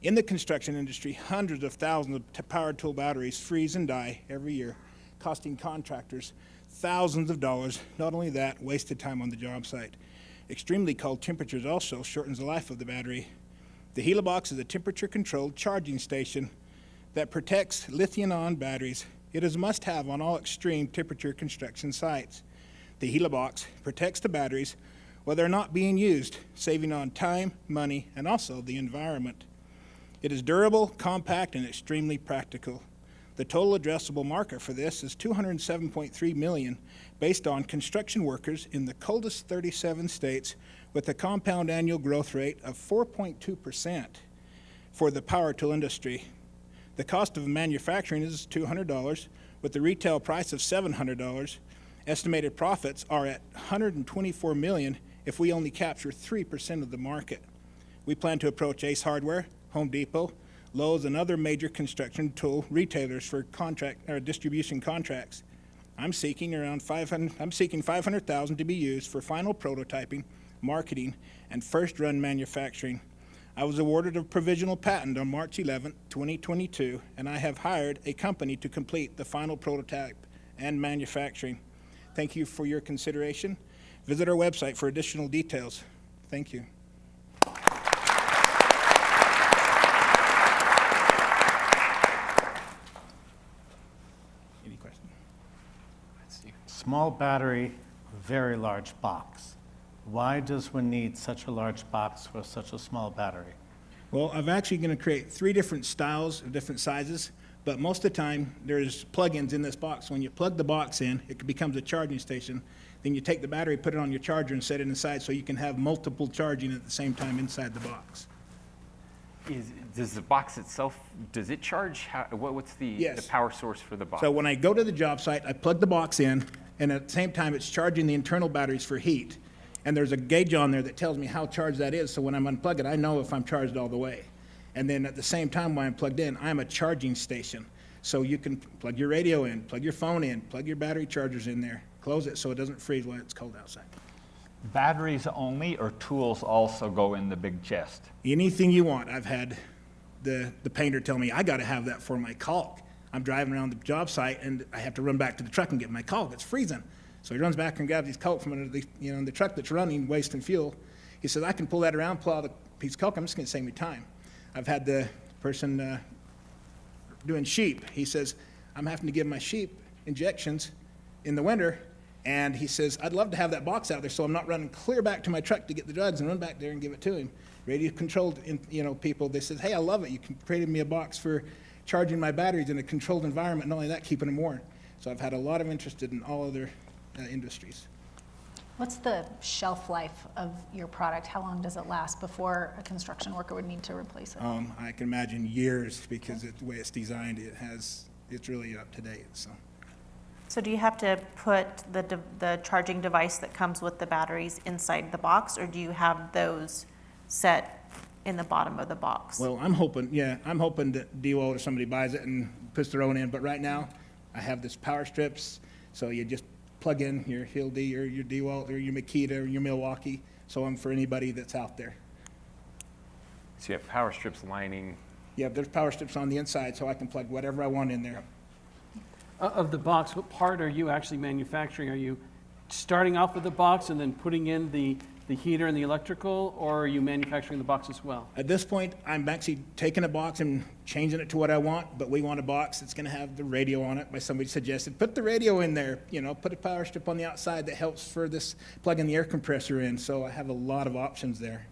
T: In the construction industry, hundreds of thousands of power tool batteries freeze and die every year, costing contractors thousands of dollars. Not only that, wasted time on the job site. Extremely cold temperatures also shortens the life of the battery. The Gila box is a temperature-controlled charging station that protects lithium-ion batteries. It is a must-have on all extreme temperature construction sites. The Gila box protects the batteries while they're not being used, saving on time, money, and also the environment. It is durable, compact, and extremely practical. The total addressable market for this is $207.3 million, based on construction workers in the coldest 37 states, with a compound annual growth rate of 4.2% for the power tool industry. The cost of manufacturing is $200, with the retail price of $700. Estimated profits are at $124 million if we only capture 3% of the market. We plan to approach Ace Hardware, Home Depot, Lowe's, and other major construction tool retailers for distribution contracts. I'm seeking $500,000 to be used for final prototyping, marketing, and first-run manufacturing. I was awarded a provisional patent on March 11, 2022, and I have hired a company to complete the final prototype and manufacturing. Thank you for your consideration. Visit our website for additional details. Thank you. Any questions?
I: Small battery, very large box. Why does one need such a large box for such a small battery?
T: Well, I'm actually going to create 3 different styles of different sizes, but most of the time there's plug-ins in this box. When you plug the box in, it becomes a charging station. Then you take the battery, put it on your charger, and set it inside so you can have multiple charging at the same time inside the box.
L: Does the box itself, does it charge? What's the power source for the box?
T: So when I go to the job site, I plug the box in, and at the same time, it's charging the internal batteries for heat. And there's a gauge on there that tells me how charged that is, so when I'm unplugged it, I know if I'm charged all the way. And then at the same time, when I'm plugged in, I'm a charging station. So you can plug your radio in, plug your phone in, plug your battery chargers in there, close it so it doesn't freeze when it's cold outside.
K: Batteries only, or tools also go in the big chest?
T: Anything you want. I've had the painter tell me, I got to have that for my caulk. I'm driving around the job site and I have to run back to the truck and get my caulk. It's freezing. So he runs back and grabs his caulk from under the truck that's running, wasting fuel. He says, I can pull that around, pull out the piece of caulk. I'm just going to save me time. I've had the person doing sheep. He says, I'm having to give my sheep injections in the winter. And he says, I'd love to have that box out there so I'm not running clear back to my truck to get the drugs and run back there and give it to him. Radio-controlled, people, they said, hey, I love it. You created me a box for charging my batteries in a controlled environment, not only that, keeping them warm. So I've had a lot of interest in all other industries.
G: What's the shelf life of your product? How long does it last before a construction worker would need to replace it?
T: I can imagine years because the way it's designed, it's really up to date.
H: So do you have to put the charging device that comes with the batteries inside the box, or do you have those set in the bottom of the box?
T: Well, I'm hoping that DeWalt or somebody buys it and puts their own in, but right now I have this power strips, so you just plug in your Hildy or your DeWalt or your Makita or your Milwaukee, so I'm for anybody that's out there.
L: So you have power strips lining.
T: Yeah, there's power strips on the inside, so I can plug whatever I want in there.
B: Of the box, what part are you actually manufacturing? Are you starting off with the box and then putting in the heater and the electrical, or are you manufacturing the box as well?
T: At this point, I'm actually taking a box and changing it to what I want, but we want a box that's going to have the radio on it. By somebody suggested, put the radio in there, put a power strip on the outside that helps for this, plugging the air compressor in. So I have a lot of options there.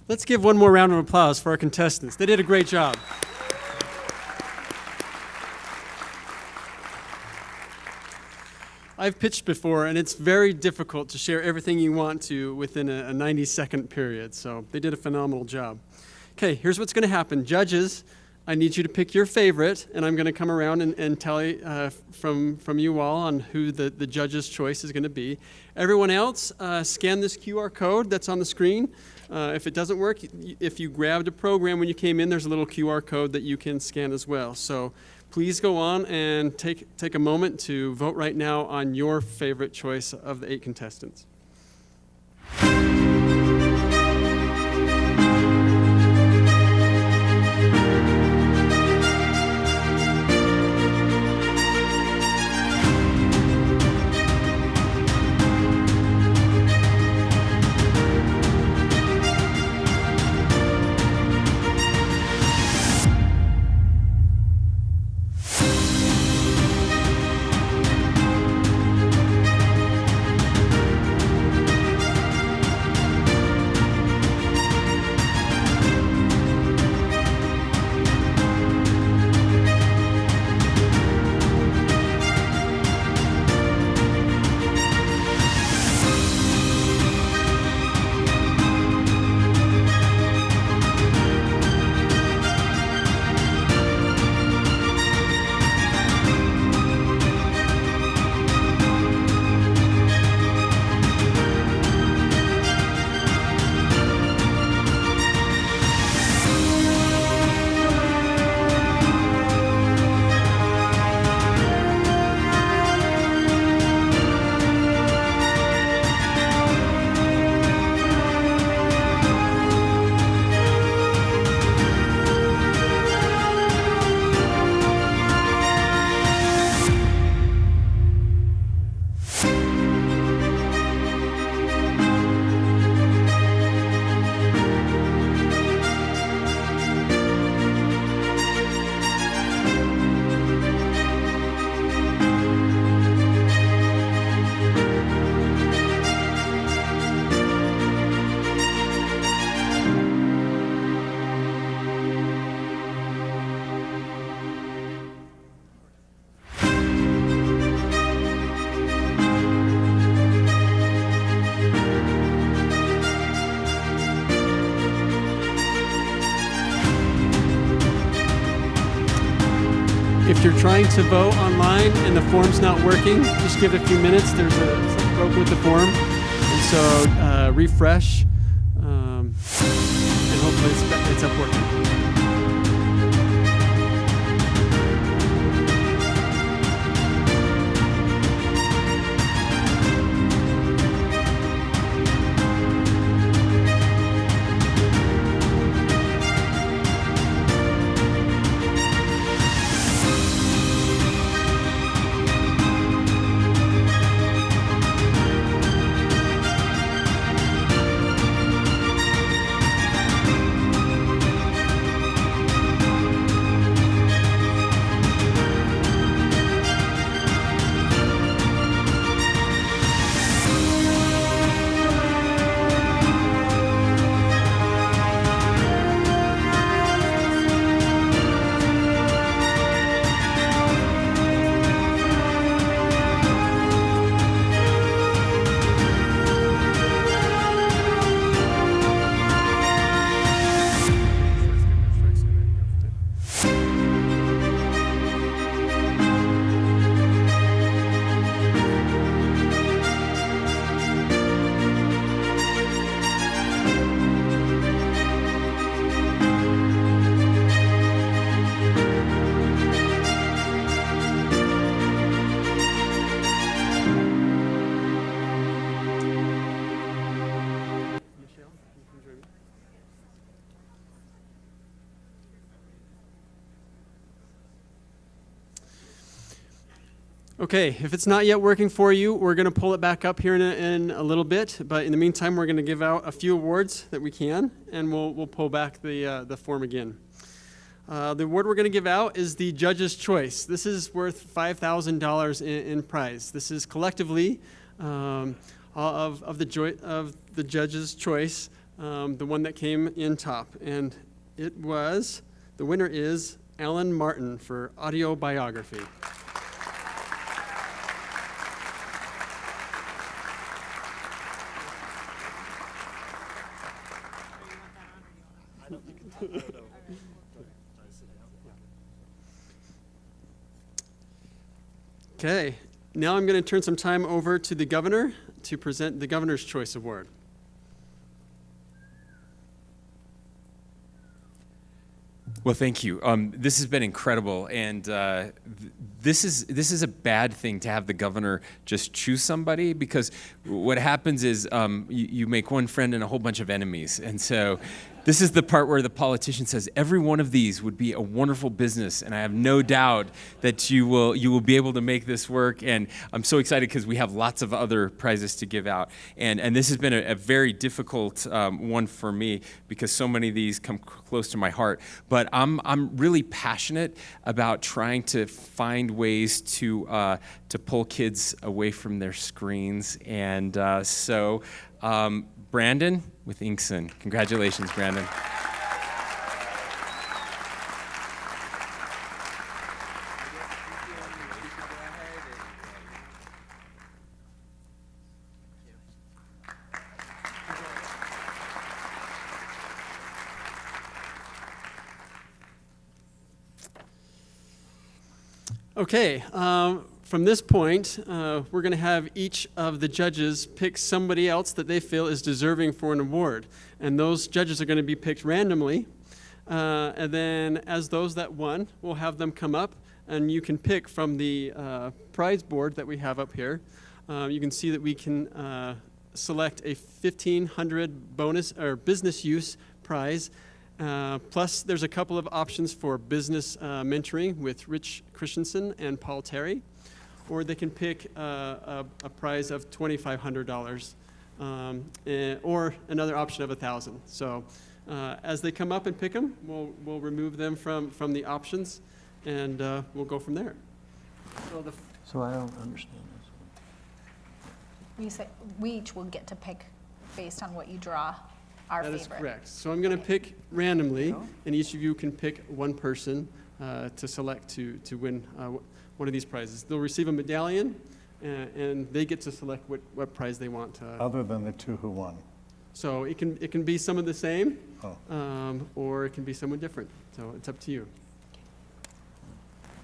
B: Let's give one more round of applause for our contestants. They did a great job. I've pitched before, and it's very difficult to share everything you want to within a 90-second period, so they did a phenomenal job. Okay, here's what's going to happen. Judges, I need you to pick your favorite, and I'm going to come around and tell you from you all on who the judge's choice is going to be. Everyone else, scan this QR code that's on the screen. If it doesn't work, if you grabbed a program when you came in, there's a little QR code that you can scan as well. So please go on and take a moment to vote right now on your favorite choice of the 8 contestants. If you're trying to vote online and the form's not working, just give it a few minutes. There's something broken with the form. And so refresh, and hopefully it's up working. Okay, if it's not yet working for you, we're going to pull it back up here in a little bit. But in the meantime, we're going to give out a few awards that we can, and we'll pull back the form again. The award we're going to give out is the Judge's Choice. This is worth $5,000 in prize. This is collectively of the Judge's Choice, the one that came in top, and the winner is Alan Martin for audio biography. Okay, now I'm going to turn some time over to the governor to present the Governor's Choice Award.
L: Well, thank you. This has been incredible, and this is a bad thing to have the governor just choose somebody, because what happens is you make one friend and a whole bunch of enemies, and so this is the part where the politician says every one of these would be a wonderful business, and I have no doubt that you will be able to make this work. And I'm so excited because we have lots of other prizes to give out, and this has been a very difficult one for me because so many of these come close to my heart. But I'm really passionate about trying to find ways to pull kids away from their screens, and so. Brandon with Inkson. Congratulations, Brandon.
B: Okay. From this point, we're going to have each of the judges pick somebody else that they feel is deserving for an award. And those judges are going to be picked randomly. And then as those that won, we'll have them come up, and you can pick from the prize board that we have up here. You can see that we can select a $1,500 bonus or business use prize. Plus, there's a couple of options for business mentoring with Rich Christensen and Paul Terry. Or they can pick a prize of $2,500, or another option of $1,000. So as they come up and pick them, we'll remove them from the options, and we'll go from there.
N: So I don't understand this.
G: We each will get to pick based on what you draw our
B: That
G: favorite.
B: is correct. So I'm going to pick randomly, and each of you can pick one person to select to win one of these prizes. They'll receive a medallion, and they get to select what prize they want.
N: Other than the two who won.
B: So it can be some of the same, or it can be someone different. So it's up to you.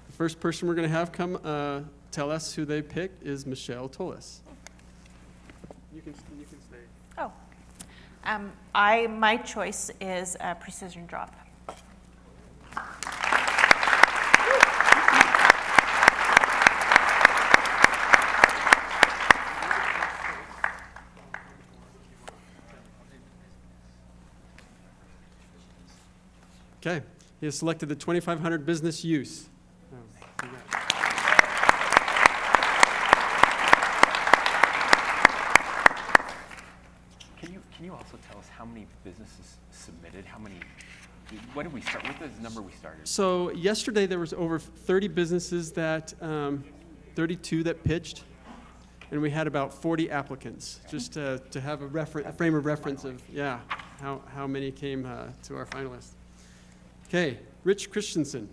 B: The first person we're going to have come tell us who they picked is Michelle Tolles. You can stay.
H: Oh. My choice is Precision Drop.
B: Okay, he has selected the 2500 business use.
L: Can you also tell us how many businesses submitted? What did we start? What was the number we started?
B: So yesterday there was over 30 businesses 32 that pitched, and we had about 40 applicants, just to have a frame of reference of, how many came to our finalists. Okay, Rich Christensen.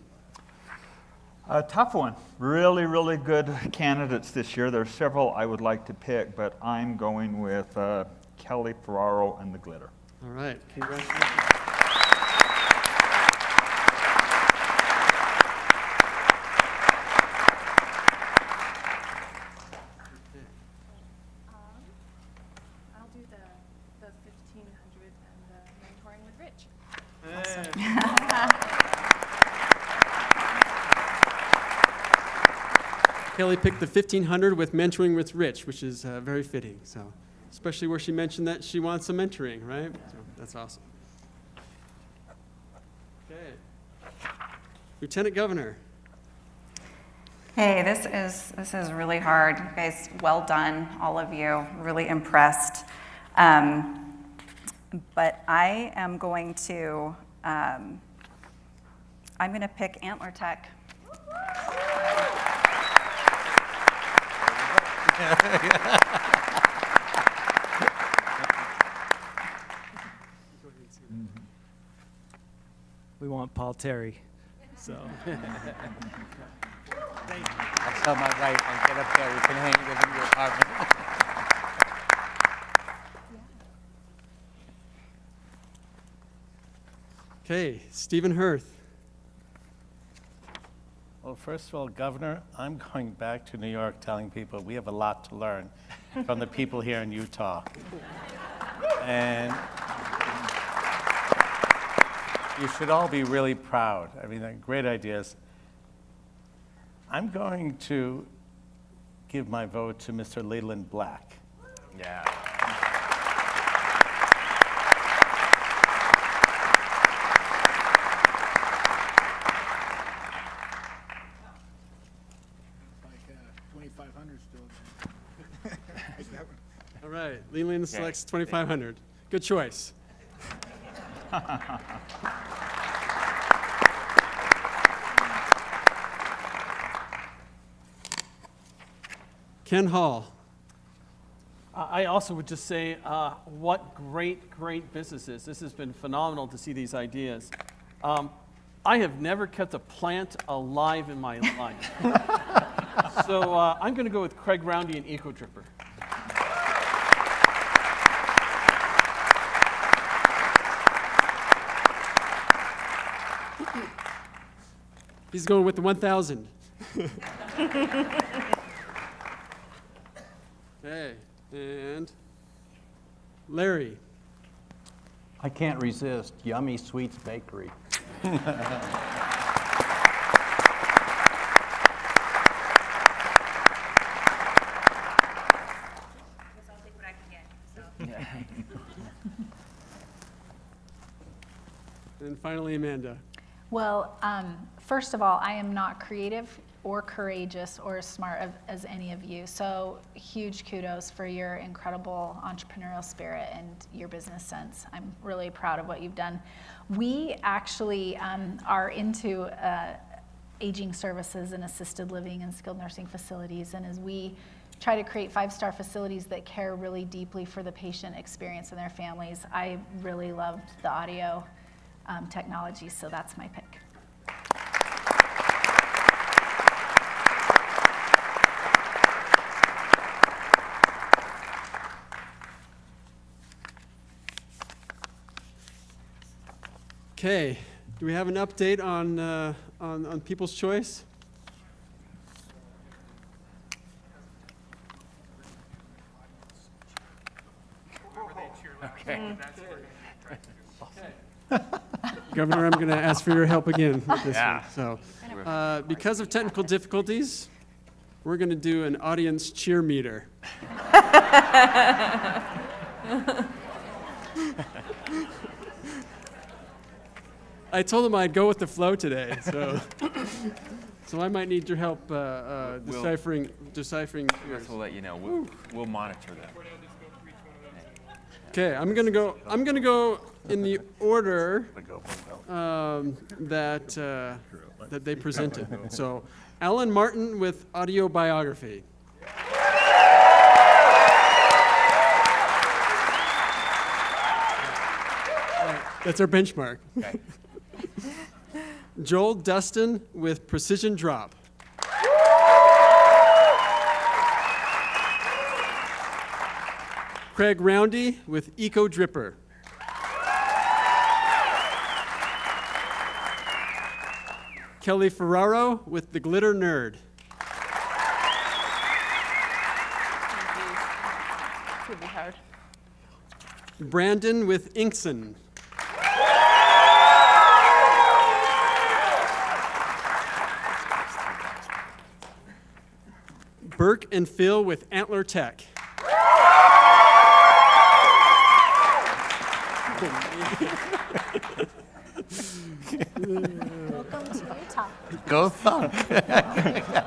K: A tough one. Really, really good candidates this year. There are several I would like to pick, but I'm going with Kelly Ferraro and the Glitter.
B: All right, congratulations.
O: I'll do the 1500 and the mentoring with Rich.
B: Kelly picked the 1500 with mentoring with Rich, which is very fitting. So, especially where she mentioned that she wants some mentoring, right? So that's awesome. Okay, Lieutenant Governor.
F: Hey, this is really hard. You guys, well done, all of you. Really impressed. But I am going to pick Antler Tech.
Q: We want Paul Terry, so.
N: I'll tell my wife and get up there. We can hang it in your apartment.
B: Okay, Stephen Hirth.
I: Well, first of all, Governor, I'm going back to New York telling people we have a lot to learn from the people here in Utah. And you should all be really proud. I mean, they're great ideas. I'm going to give my vote to Mr. Leland Black.
L: Yeah.
B: All right, Leland selects 2500. Good choice. Ken Hall.
U: I also would just say, what great businesses. This has been phenomenal to see these ideas. I have never kept a plant alive in my life. So I'm going to go with Craig Roundy and Eco Dripper.
B: He's going with the 1000. Okay, and Larry.
M: I can't resist Yummy Sweets Bakery.
B: And finally, Amanda.
G: Well, first of all, I am not creative or courageous or as smart as any of you. So huge kudos for your incredible entrepreneurial spirit and your business sense. I'm really proud of what you've done. We actually are into aging services and assisted living and skilled nursing facilities. And as we try to create 5-star facilities that care really deeply for the patient experience and their families, I really loved the audio technology, so that's my pick.
B: Okay, do we have an update on People's Choice? Governor, I'm going to ask for your help again with this
L: Yeah.
B: one. So, because of technical difficulties, we're going to do an audience cheer meter. I told him I'd go with the flow today, so I might need your help deciphering.
L: Chris will let you know. We'll monitor them.
B: Okay, I'm gonna go in the order that they presented. So, Alan Martin with audio biography. That's our benchmark.
L: Okay.
B: Joel Dustin with precision drop. Craig Roundy with Eco Dripper. Kelly Ferraro with the Glitter Nerd.
H: Could be hard.
B: Brandon with Inkson. Burke and Phil with Antler Tech.
G: Welcome to Utah.
N: Go Thunk.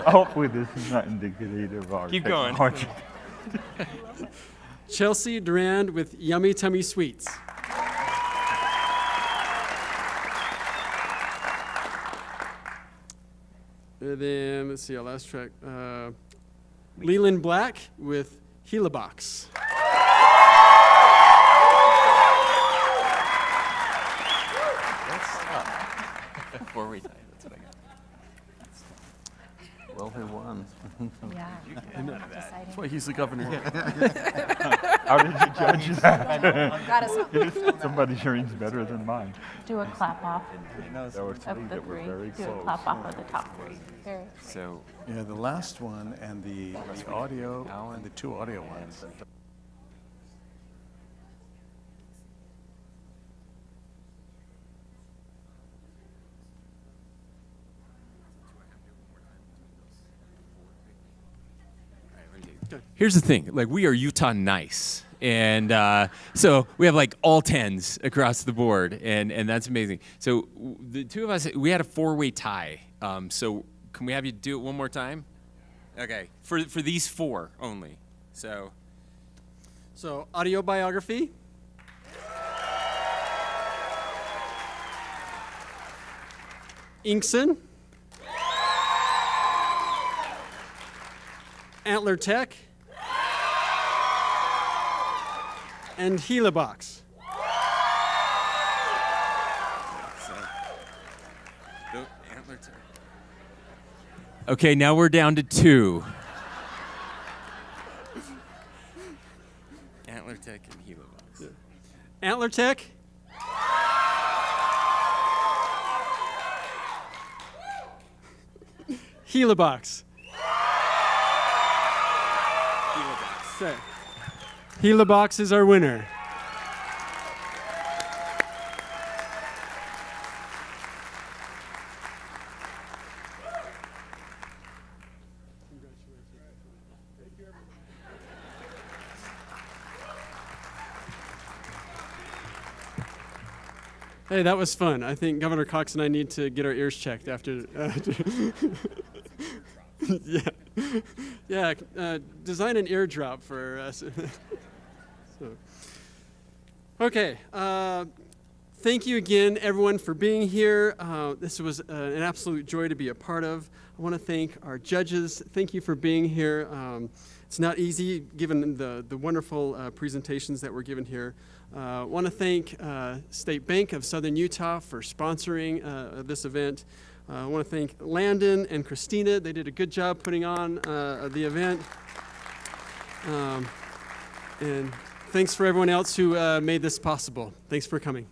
K: Hopefully this is not indicative of our
L: Keep going.
K: technology.
B: Chelsea Durand with Yummy Tummy Sweets. And then, let's see, our last track. Leland Black with Gila Box.
L: Four-way tie, that's what I got.
N: Well, they won.
G: Yeah.
U: That's why he's the governor.
K: How did you judge that?
G: Got us.
K: Somebody's hearing's better than mine.
H: Do a clap off
K: There were three
H: of the
K: that were
H: three.
K: very
H: Do a
K: close.
H: clap off of the top three.
L: So,
N: Yeah, the last one and the audio, and the two audio ones.
L: here's the thing, like, we are Utah nice, and so we have like all 10s across the board, and that's amazing. So the two of us, we had a four-way tie. So can we have you do it one more time? Okay, for these four only. So
B: audio biography. Inkson. Antler Tech. And Gila Box.
L: Okay, now we're down to two. Antler Tech and Gila Box.
B: Antler Tech. Gila Box. Okay. Gila Box is our winner. Hey, that was fun. I think Governor Cox and I need to get our ears checked after. Yeah. Design an eardrop for us. Okay. Thank you again, everyone, for being here. This was an absolute joy to be a part of. I want to thank our judges. Thank you for being here. It's not easy, given the wonderful presentations that were given here. I want to thank State Bank of Southern Utah for sponsoring this event. I want to thank Landon and Christina. They did a good job putting on the event. And thanks for everyone else who made this possible. Thanks for coming.